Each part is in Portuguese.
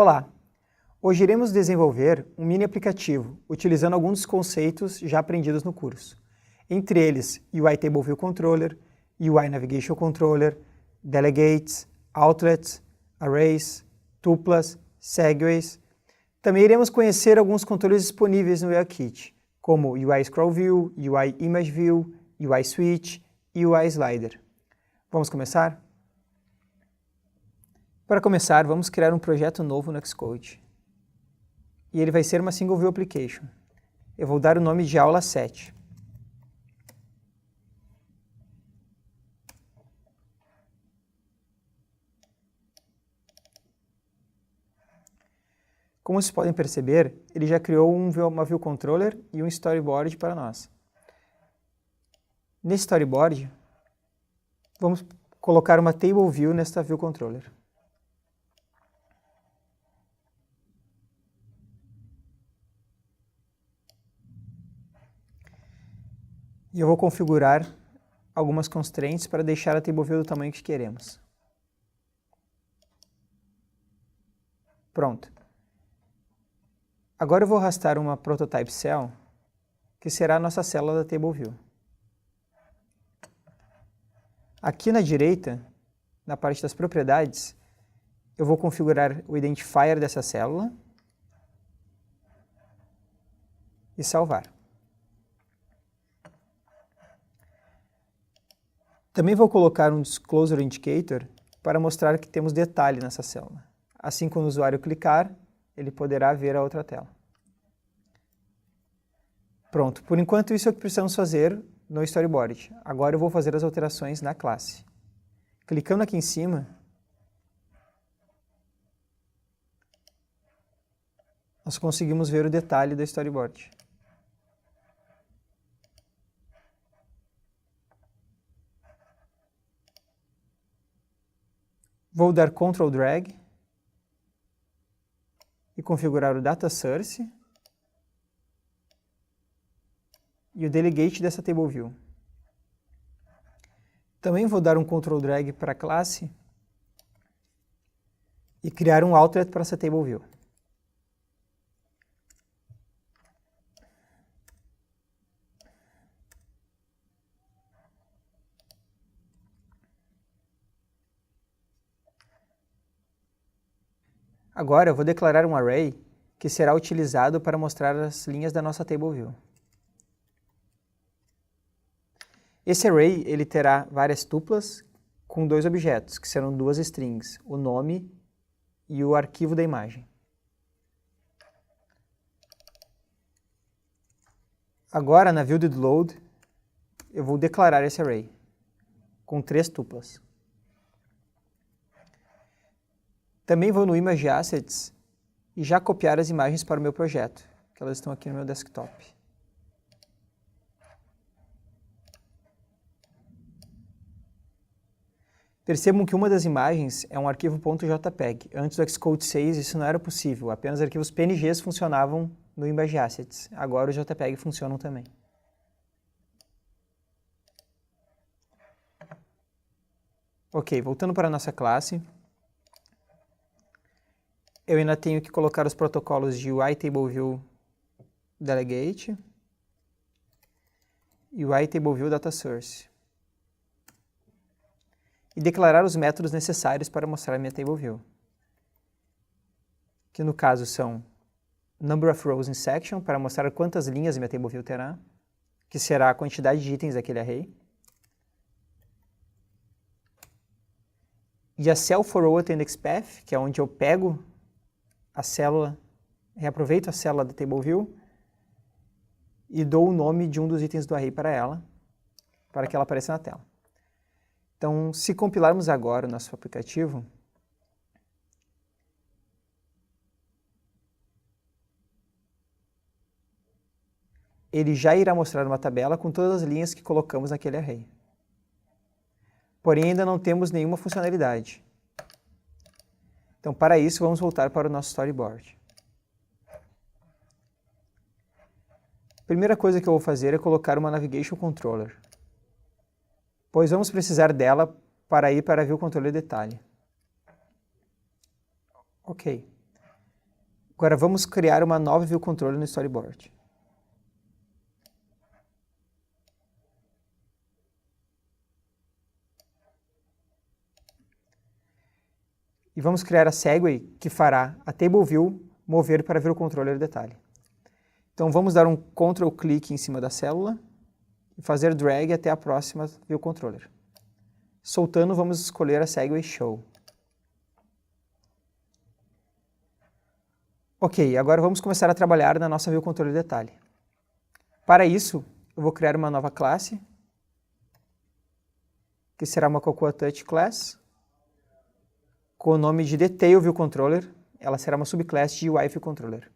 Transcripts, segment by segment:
Olá! Hoje iremos desenvolver um mini aplicativo utilizando alguns dos conceitos já aprendidos no curso. Entre eles, UI Table View Controller, UI Navigation Controller, Delegates, Outlets, Arrays, Tuplas, Segues. Também iremos conhecer alguns controles disponíveis no UIKit, como UI Scroll View, UI Image View, UI Switch e UI Slider. Vamos começar? Para começar, vamos criar um projeto novo no Xcode. E ele vai ser uma Single View Application. Eu vou dar o nome de aula 7. Como vocês podem perceber, ele já criou uma View Controller e um Storyboard para nós. Nesse Storyboard, vamos colocar uma Table View nesta View Controller. E eu vou configurar algumas constraints para deixar a Table View do tamanho que queremos. Pronto. Agora eu vou arrastar uma Prototype Cell, que será a nossa célula da Table View. Aqui na direita, na parte das propriedades, eu vou configurar o identifier dessa célula e salvar. Também vou colocar um Disclosure Indicator para mostrar que temos detalhe nessa célula. Assim, quando o usuário clicar, ele poderá ver a outra tela. Pronto, por enquanto isso é o que precisamos fazer no Storyboard. Agora eu vou fazer as alterações na classe. Clicando aqui em cima, nós conseguimos ver o detalhe do Storyboard. Vou dar Ctrl Drag e configurar o Data Source e o Delegate dessa Table View. Também vou dar um Ctrl Drag para a classe e criar um Outlet para essa Table View. Agora eu vou declarar um array que será utilizado para mostrar as linhas da nossa Table View. Esse array ele terá várias tuplas com dois objetos, que serão duas strings, o nome e o arquivo da imagem. Agora, na ViewDidLoad, eu vou declarar esse array com 3 tuplas. Também vou no Image Assets e já copiar as imagens para o meu projeto, que elas estão aqui no meu desktop. Percebam que uma das imagens é um arquivo .jpeg. Antes do Xcode 6 isso não era possível, apenas arquivos PNGs funcionavam no Image Assets. Agora os JPEG funcionam também. Ok, voltando para a nossa classe. Eu ainda tenho que colocar os protocolos de UI Table View Delegate e UI Table View Data Source. E declarar os métodos necessários para mostrar a minha Table View. Que no caso são Number of Rows in Section, para mostrar quantas linhas minha Table View terá, que será a quantidade de itens daquele array. E a Cell for Row at Index Path, que é onde eu pego a célula, reaproveito a célula da Table View e dou o nome de um dos itens do array para ela, para que ela apareça na tela. Então, se compilarmos agora o nosso aplicativo, ele já irá mostrar uma tabela com todas as linhas que colocamos naquele array. Porém, ainda não temos nenhuma funcionalidade. Então, para isso, vamos voltar para o nosso Storyboard. A primeira coisa que eu vou fazer é colocar uma Navigation Controller, pois vamos precisar dela para ir para a View Controller Detalhe. Ok. Agora vamos criar uma nova view controller no storyboard. E vamos criar a segue que fará a table view mover para view controller detalhe. Então vamos dar um Ctrl clique em cima da célula e fazer drag até a próxima view controller. Soltando, vamos escolher a segue show. Ok, agora vamos começar a trabalhar na nossa view controller detalhe. Para isso, eu vou criar uma nova classe, que será uma Cocoa Touch Class, com o nome de Detail View Controller. Ela será uma subclasse de UI View Controller.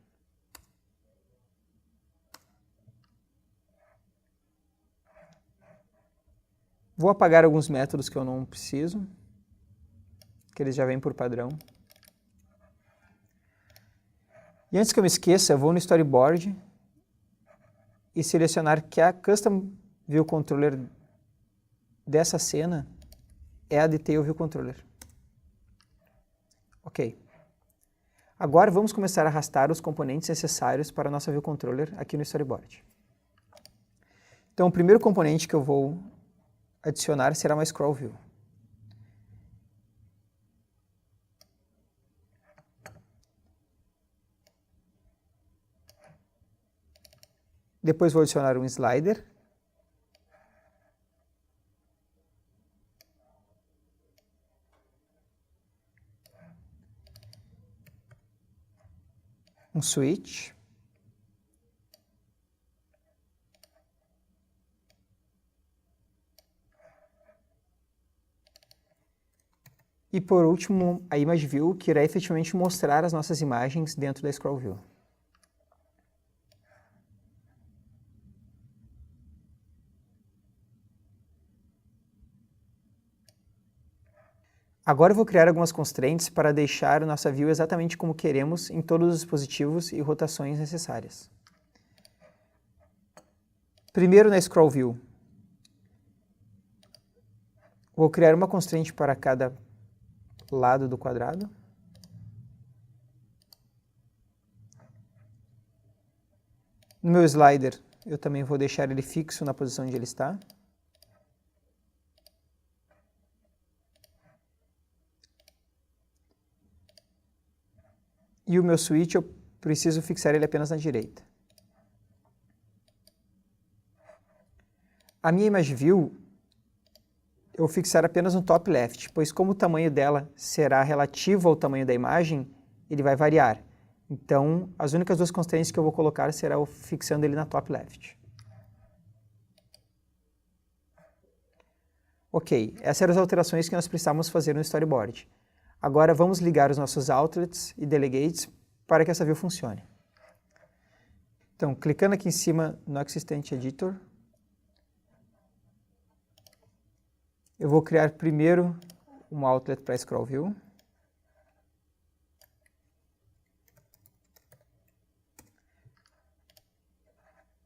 Vou apagar alguns métodos que eu não preciso, que eles já vêm por padrão. E antes que eu me esqueça, eu vou no Storyboard e selecionar que a Custom View Controller dessa cena é a Detail View Controller. Ok. Agora vamos começar a arrastar os componentes necessários para a nossa View Controller aqui no Storyboard. Então o primeiro componente que eu vou adicionar será uma Scroll View. Depois vou adicionar um Slider. Um Switch. E por último, a Image View, que irá efetivamente mostrar as nossas imagens dentro da Scroll View. Agora eu vou criar algumas constraints para deixar a nossa view exatamente como queremos em todos os dispositivos e rotações necessárias. Primeiro na Scroll View, vou criar uma constraint para cada lado do quadrado. No meu slider, eu também vou deixar ele fixo na posição onde ele está. E o meu switch, eu preciso fixar ele apenas na direita. A minha Image View, eu vou fixar apenas no top left, pois como o tamanho dela será relativo ao tamanho da imagem, ele vai variar. Então, as únicas duas constraints que eu vou colocar será o fixando ele na top left. Ok, essas eram as alterações que nós precisávamos fazer no storyboard. Agora vamos ligar os nossos outlets e delegates para que essa view funcione. Então, clicando aqui em cima no Existent Editor, eu vou criar primeiro um outlet para Scroll View.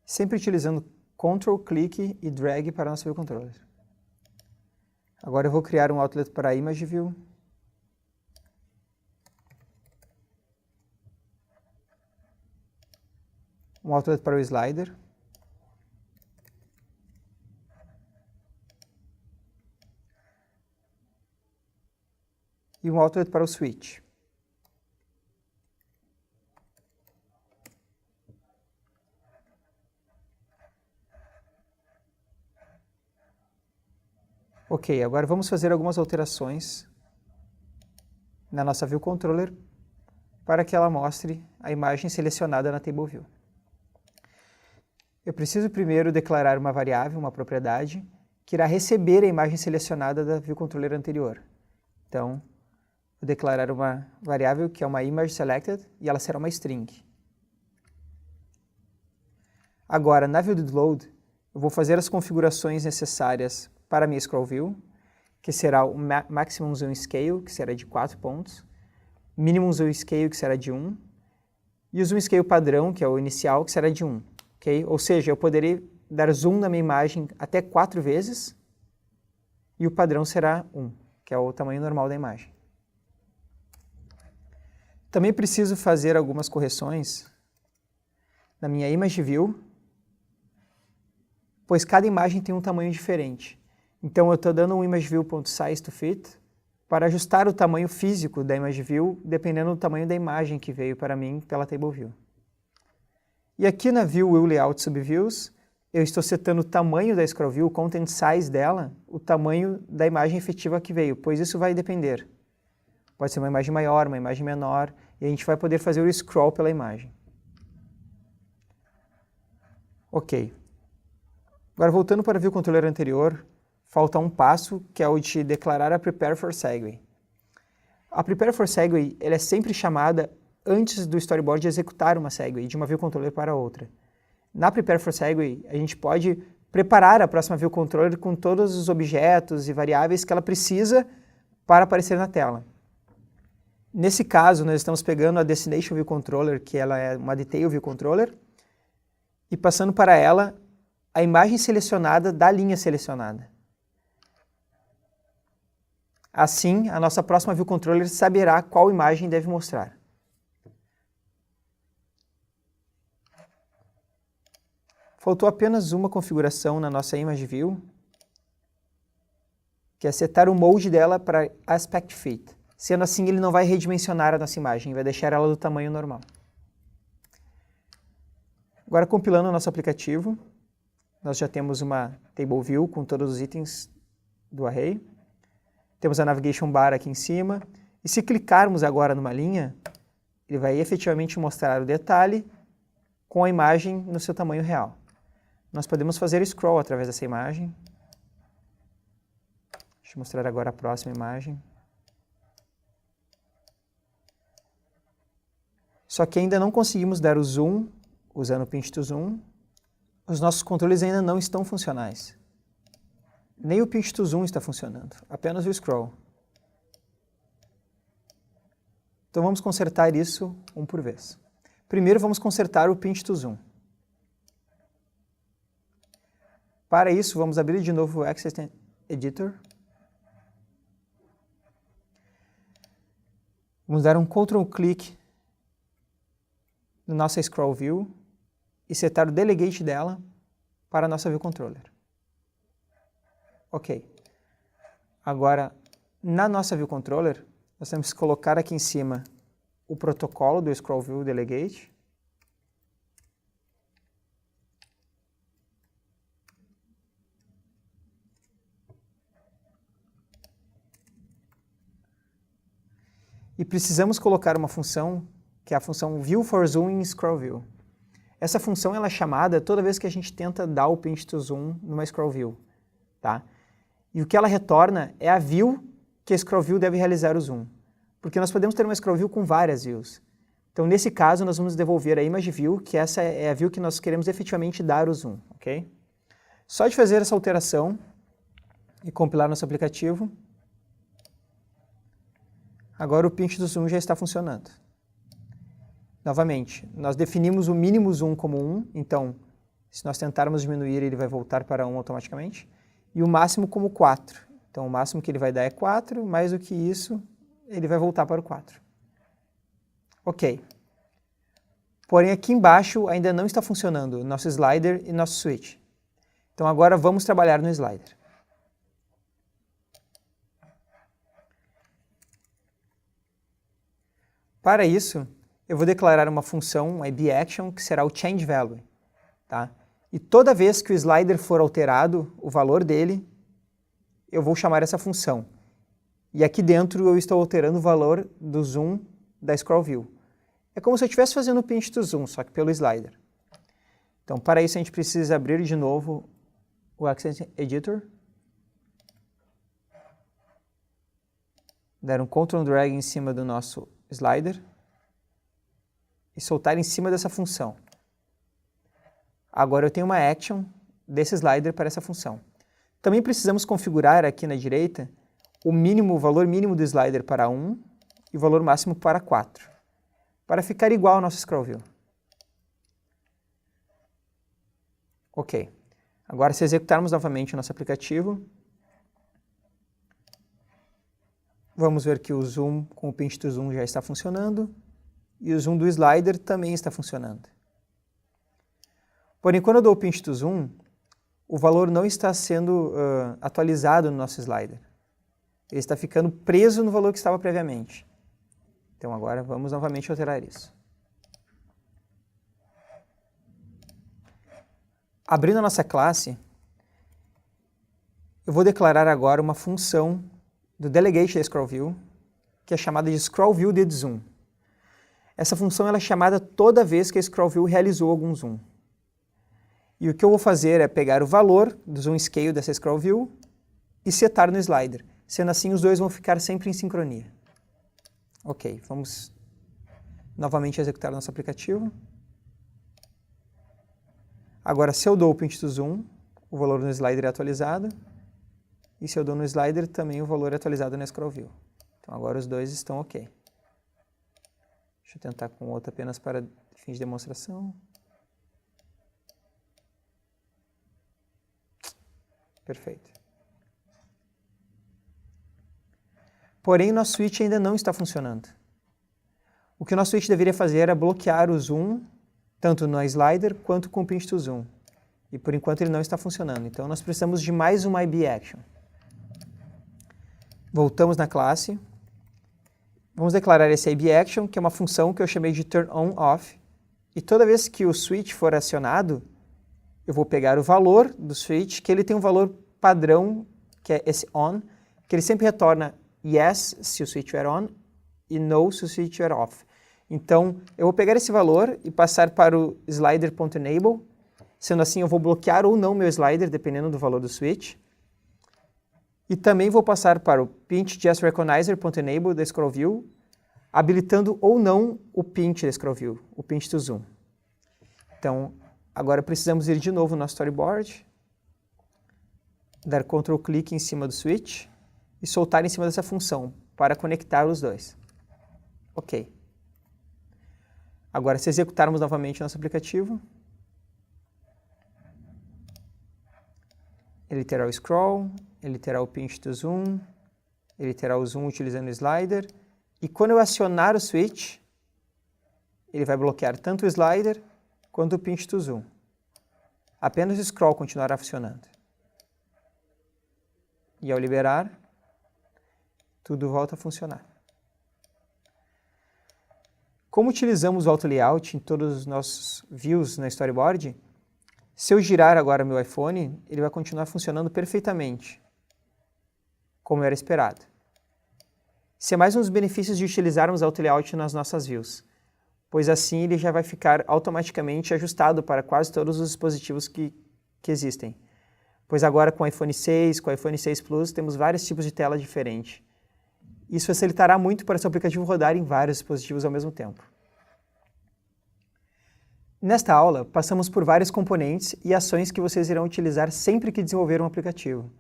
Sempre utilizando Ctrl, clique e drag para a nossa View Controller. Agora eu vou criar um outlet para a Image View. Um outlet para o Slider. E um outlet para o Switch. Ok, agora vamos fazer algumas alterações na nossa View Controller para que ela mostre a imagem selecionada na Table View. Eu preciso primeiro declarar uma variável, uma propriedade, que irá receber a imagem selecionada da View Controller anterior. Então, vou declarar uma variável que é uma ImageSelected e ela será uma string. Agora, na ViewDidLoad, eu vou fazer as configurações necessárias para a minha Scroll View, que será o Maximum Zoom Scale, que será de 4 pontos, Minimum Zoom Scale, que será de 1, e o Zoom Scale padrão, que é o inicial, que será de 1. Okay? Ou seja, eu poderei dar zoom na minha imagem até 4 vezes, e o padrão será 1, que é o tamanho normal da imagem. Também preciso fazer algumas correções na minha Image View, pois cada imagem tem um tamanho diferente. Então eu estou dando um ImageView.size to fit para ajustar o tamanho físico da Image View, dependendo do tamanho da imagem que veio para mim pela Table View. E aqui na View Will Layout Subviews, eu estou setando o tamanho da Scroll View, o Content Size dela, o tamanho da imagem efetiva que veio, pois isso vai depender. Pode ser uma imagem maior, uma imagem menor, e a gente vai poder fazer o scroll pela imagem. Ok. Agora, voltando para o View Controller anterior, falta um passo, que é o de declarar a Prepare for Segue. A Prepare for Segue ela é sempre chamada antes do storyboard executar uma segue de uma View Controller para outra. Na Prepare for Segue, a gente pode preparar a próxima View Controller com todos os objetos e variáveis que ela precisa para aparecer na tela. Nesse caso, nós estamos pegando a Destination View Controller, que ela é uma Detail View Controller, e passando para ela a imagem selecionada da linha selecionada. Assim, a nossa próxima View Controller saberá qual imagem deve mostrar. Faltou apenas uma configuração na nossa Image View, que é setar o mode dela para Aspect Fit. Sendo assim, ele não vai redimensionar a nossa imagem, vai deixar ela do tamanho normal. Agora, compilando o nosso aplicativo, nós já temos uma Table View com todos os itens do array. Temos a Navigation Bar aqui em cima. E se clicarmos agora numa linha, ele vai efetivamente mostrar o detalhe com a imagem no seu tamanho real. Nós podemos fazer scroll através dessa imagem. Deixa eu mostrar agora a próxima imagem. Só que ainda não conseguimos dar o zoom, usando o Pinch to Zoom. Os nossos controles ainda não estão funcionais. Nem o Pinch to Zoom está funcionando, apenas o Scroll. Então vamos consertar isso um por vez. Primeiro vamos consertar o Pinch to Zoom. Para isso, vamos abrir de novo o Access Editor. Vamos dar um Ctrl Click na nossa Scroll View e setar o Delegate dela para a nossa View Controller. Ok. Agora, na nossa View Controller, nós temos que colocar aqui em cima o protocolo do Scroll View Delegate. E precisamos colocar uma função, que é a função View for Zoom in Scroll View. Essa função ela é chamada toda vez que a gente tenta dar o Pinch to Zoom numa Scroll View. Tá? E o que ela retorna é a view que a Scroll View deve realizar o zoom. Porque nós podemos ter uma Scroll View com várias views. Então, nesse caso, nós vamos devolver a Image View, que essa é a view que nós queremos efetivamente dar o zoom. Okay? Só de fazer essa alteração e compilar nosso aplicativo, agora o Pinch to Zoom já está funcionando. Novamente, nós definimos o mínimo zoom como 1, então, se nós tentarmos diminuir, ele vai voltar para 1 automaticamente, e o máximo como 4. Então, o máximo que ele vai dar é 4, mais do que isso, ele vai voltar para o 4. Ok. Porém, aqui embaixo ainda não está funcionando nosso slider e nosso switch. Então, agora vamos trabalhar no slider. Para isso, eu vou declarar uma função, uma IBAction, que será o change value. Tá? E toda vez que o slider for alterado, o valor dele, eu vou chamar essa função. E aqui dentro eu estou alterando o valor do zoom da Scroll View. É como se eu estivesse fazendo o Pinch to Zoom, só que pelo slider. Então, para isso a gente precisa abrir de novo o Access Editor. Dar um Ctrl Drag em cima do nosso slider. E soltar em cima dessa função. Agora eu tenho uma action desse slider para essa função. Também precisamos configurar aqui na direita o valor mínimo do slider para 1 e o valor máximo para 4, para ficar igual ao nosso Scroll View. Ok. Agora, se executarmos novamente o nosso aplicativo, vamos ver que o zoom com o Pinch to Zoom já está funcionando e o zoom do slider também está funcionando. Porém, quando eu dou o pinch to zoom, o valor não está sendo atualizado no nosso slider. Ele está ficando preso no valor que estava previamente. Então agora vamos novamente alterar isso. Abrindo a nossa classe, eu vou declarar agora uma função do delegate da ScrollView, que é chamada de ScrollViewDidZoom. Essa função ela é chamada toda vez que a ScrollView realizou algum zoom. E o que eu vou fazer é pegar o valor do zoom scale dessa ScrollView e setar no slider. Sendo assim, os dois vão ficar sempre em sincronia. Ok, vamos novamente executar nosso aplicativo. Agora, se eu dou o pinch to zoom, o valor no slider é atualizado. E se eu dou no slider, também o valor é atualizado na ScrollView. Então agora os dois estão ok. Deixa eu tentar com outro apenas para fins de demonstração. Perfeito. Porém, o nosso switch ainda não está funcionando. O que o nosso switch deveria fazer era bloquear o zoom, tanto no slider quanto com o pinch to zoom. E por enquanto ele não está funcionando. Então nós precisamos de mais uma IB-Action. Voltamos na classe. Vamos declarar esse IB-Action, que é uma função que eu chamei de turn-on-off. E toda vez que o switch for acionado, eu vou pegar o valor do switch, que ele tem um valor padrão, que é esse on, que ele sempre retorna yes se o switch estiver on e no se o switch estiver off. Então, eu vou pegar esse valor e passar para o slider.enable. Sendo assim, eu vou bloquear ou não meu slider, dependendo do valor do switch. E também vou passar para o pinch.justRecognizer.enable da ScrollView, habilitando ou não o pinch da ScrollView, o pinch to zoom. Então, agora precisamos ir de novo no nosso storyboard, dar Ctrl clique em cima do switch e soltar em cima dessa função para conectar os dois. Ok. Agora, se executarmos novamente nosso aplicativo, ele terá o scroll, ele terá o pinch to zoom, ele terá o zoom utilizando o slider, e quando eu acionar o switch, ele vai bloquear tanto o slider quanto o pinch to zoom. Apenas o scroll continuará funcionando. E ao liberar, tudo volta a funcionar. Como utilizamos o Auto Layout em todos os nossos views na storyboard, se eu girar agora meu iPhone, ele vai continuar funcionando perfeitamente, como era esperado. Esse é mais um dos benefícios de utilizarmos o Auto Layout nas nossas views, pois assim ele já vai ficar automaticamente ajustado para quase todos os dispositivos que existem. Pois agora com o iPhone 6, com o iPhone 6 Plus, temos vários tipos de tela diferentes. Isso facilitará muito para seu aplicativo rodar em vários dispositivos ao mesmo tempo. Nesta aula, passamos por vários componentes e ações que vocês irão utilizar sempre que desenvolver um aplicativo.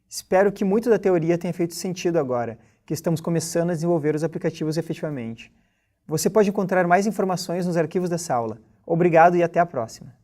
Espero que muito da teoria tenha feito sentido agora, que estamos começando a desenvolver os aplicativos efetivamente. Você pode encontrar mais informações nos arquivos dessa aula. Obrigado e até a próxima!